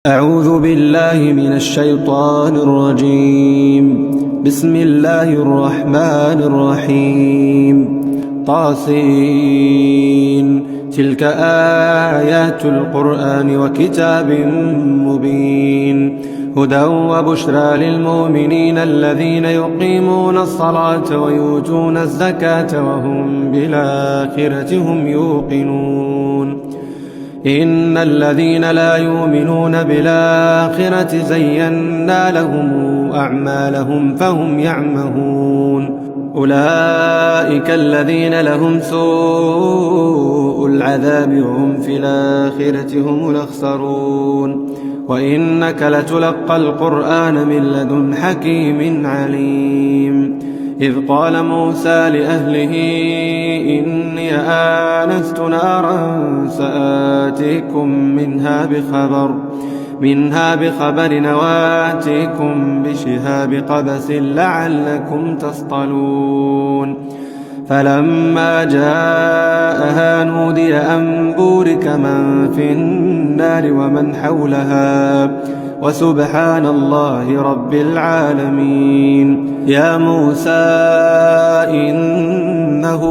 أعوذ بالله من الشيطان الرجيم. بسم الله الرحمن الرحيم. طاسين. تلك آيات القرآن وكتاب مبين، هدى وبشرى للمؤمنين الذين يقيمون الصلاة ويؤتون الزكاة وهم بالآخرة هم يوقنون. إن الذين لا يؤمنون بالآخرة زينا لهم أعمالهم فهم يعمهون. أولئك الذين لهم سوء العذاب وهم في الآخرة هم الأخسرون. وإنك لتلقى القرآن من لدن حكيم عليم. إذ قال موسى لأهله إني آنست نارا سآتيكم منها بخبر وآتيكم بشهاب قبس لعلكم تصطلون. فلما جاءها نودي أن بورك من في النار ومن حولها وسبحان الله رب العالمين. يا موسى إنه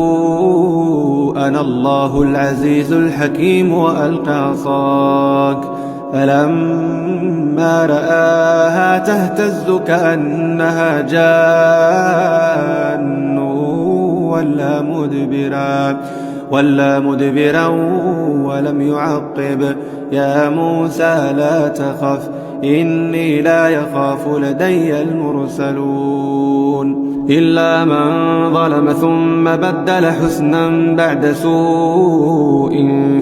أنا الله العزيز الحكيم وألق عصاك. فلما رآها تهتز كأنها جان ولا مدبرا ولم يعقب. يا موسى لا تخف إني لا يخاف لدي المرسلون. إلا من ظلم ثم بدل حسنا بعد سوء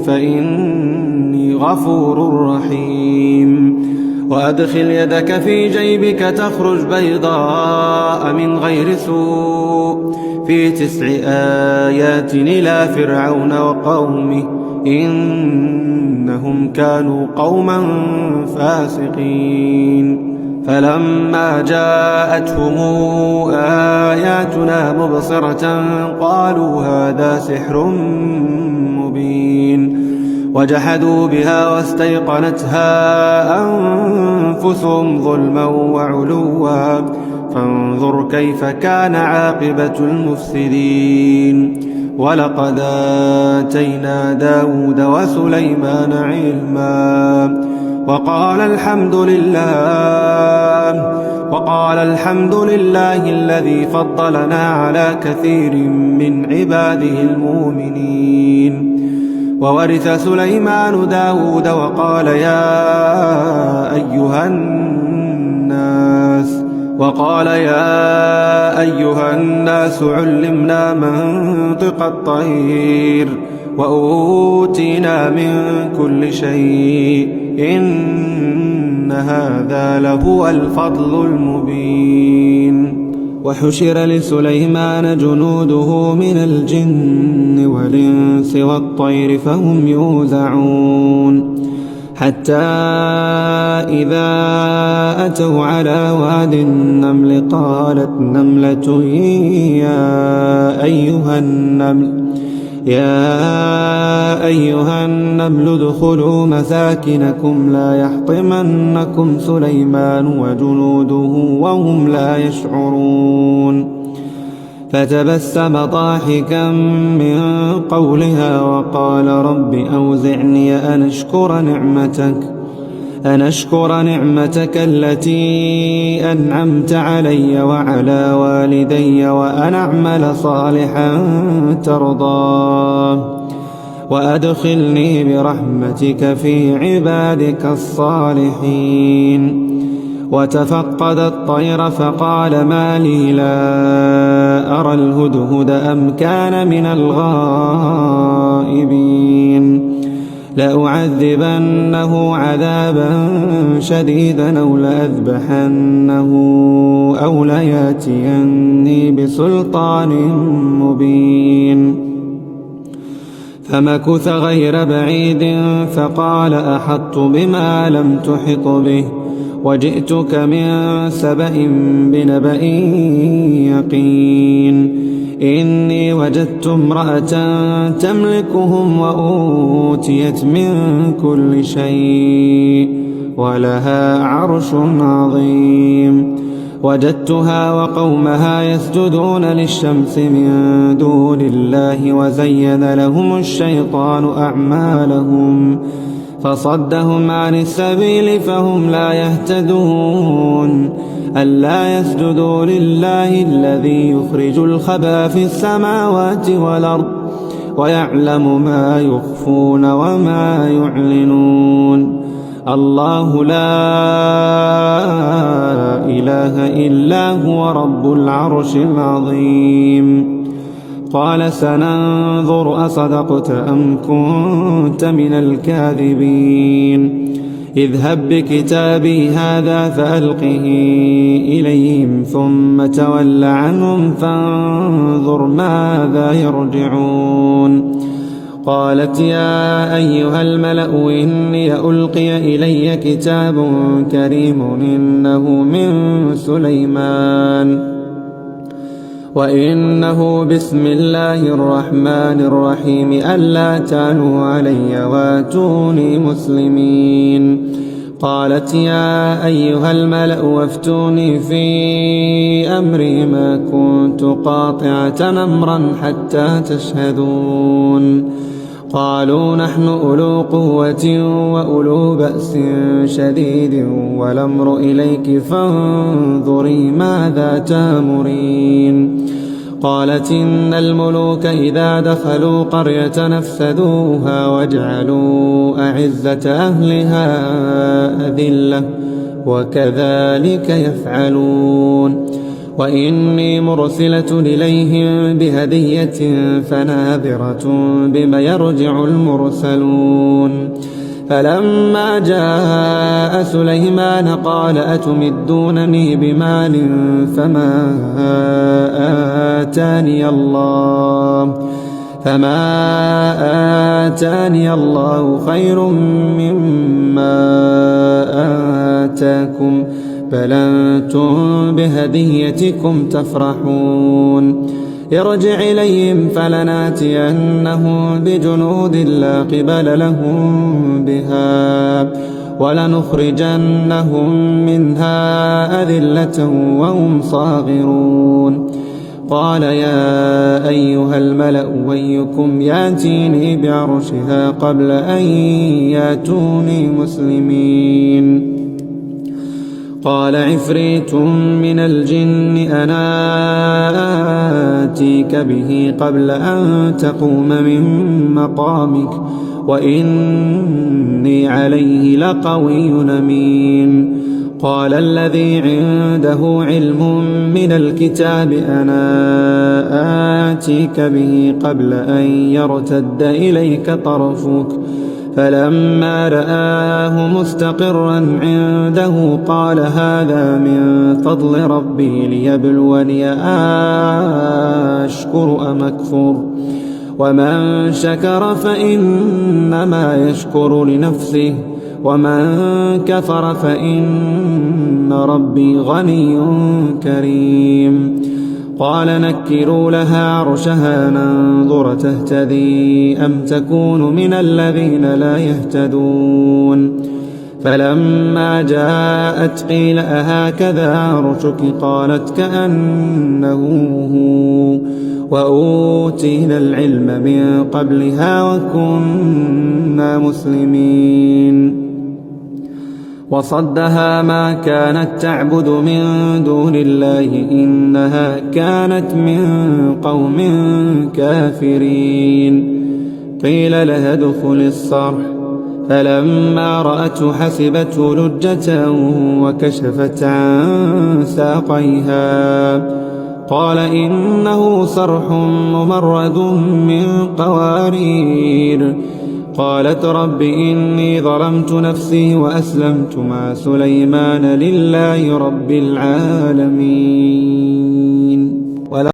فإني غفور رحيم. وأدخل يدك في جيبك تخرج بيضاء من غير سوء في 9 آيات إلى فرعون وقومه إنهم كانوا قوما فاسقين. فلما جاءتهم آياتنا مبصرة قالوا هذا سحر مبين. وجحدوا بها واستيقنتها أنفسهم ظلما وعلوا فانظر كيف كان عاقبة المفسدين. ولقد آتينا داود وسليمان علما وقال الحمد لله الذي فضلنا على كثير من عباده المؤمنين. وورث سليمان داود وقال يا أيها الناس علمنا منطق الطير وأوتينا من كل شيء إن هذا لهو الفضل المبين. وحشر لسليمان جنوده من الجن والإنس والطير فهم يوزعون. حتى إذا أتوا على واد النمل قالت نملة يا أيها النمل ادخلوا مساكنكم لا يحطمنكم سليمان وجنوده وهم لا يشعرون. فتبسم ضاحكا من قولها وقال رب أوزعني أن أشكر نعمتك التي أنعمت علي وعلى والدي وأن أعمل صالحا ترضاه وأدخلني برحمتك في عبادك الصالحين. وتفقد الطير فقال ما لي لا أرى الهدهد أم كان من الغائبين. لأعذبنه عذابا شديدا أو لأذبحنه أو لياتيني بسلطان مبين. فمكث غير بعيد فقال أحطت بما لم تحط به وجئتك من سبأ بنبأ يقين. إني وجدت امرأة تملكهم وأوتيت من كل شيء ولها عرش عظيم. وجدتها وقومها يسجدون للشمس من دون الله وزين لهم الشيطان أعمالهم فصدهم عن السبيل فهم لا يهتدون. ألا يسجدوا لله الذي يخرج الخبا في السماوات والأرض ويعلم ما يخفون وما يعلنون. الله لا إله إلا هو رب العرش العظيم. قال سننظر أصدقت أم كنت من الكاذبين. اذهب بكتابي هذا فألقه إليهم ثم تول عنهم فانظر ماذا يرجعون. قالت يا أيها الملأ إني ألقي إلي كتاب كريم إنه من سليمان وإنه بسم الله الرحمن الرحيم ألا تعلوا علي واتوني مسلمين. قالت يا أيها الملأ وافتوني في أمري ما كنت قاطعة أمرا حتى تشهدون. قالوا نحن أولو قوة وأولو بأس شديد والأمر إليك فانظري ماذا تأمرين. قالت إن الملوك إذا دخلوا قرية نفسدوها واجعلوا أعزة أهلها أذلة وكذلك يفعلون. وإني مرسلة إليهم بهدية فناذرة بما يرجع المرسلون. فلما جاء سليمان قال أتمدونني بمال فما آتاني الله خير مما آتاكم بل أنتم بهديتكم تفرحون. ارجع إليهم فلناتينهم بجنود لا قبل لهم بها ولنخرجنهم منها أذلة وهم صاغرون. قال يا أيها الملأ أيكم يأتيني بعرشها قبل أن يأتوني مسلمين. قال عفريت من الجن أنا آتيك به قبل أن تقوم من مقامك وإني عليه لقوي أمين. قال الذي عنده علم من الكتاب أنا آتيك به قبل أن يرتد إليك طرفك فلما رآه مستقرا عنده قال هذا من فضل ربي ليبلوني أشكر أم أكفر ومن شكر فإنما يشكر لنفسه ومن كفر فإن ربي غني كريم. قال نكروا لها عرشها ننظر تهتدي أم تكون من الذين لا يهتدون. فلما جاءت قيل أهكذا عرشك قالت كأنه هو وأوتينا العلم من قبلها وكنا مسلمين. وصدها ما كانت تعبد من دون الله إنها كانت من قوم كافرين. قيل لها ادخل الصرح فلما رأته حسبته لجة وكشفت عن ساقيها قال إنه صرح ممرد من قوارير. قالت رب إني ظلمت نفسي وأسلمت مع سليمان لله رب العالمين.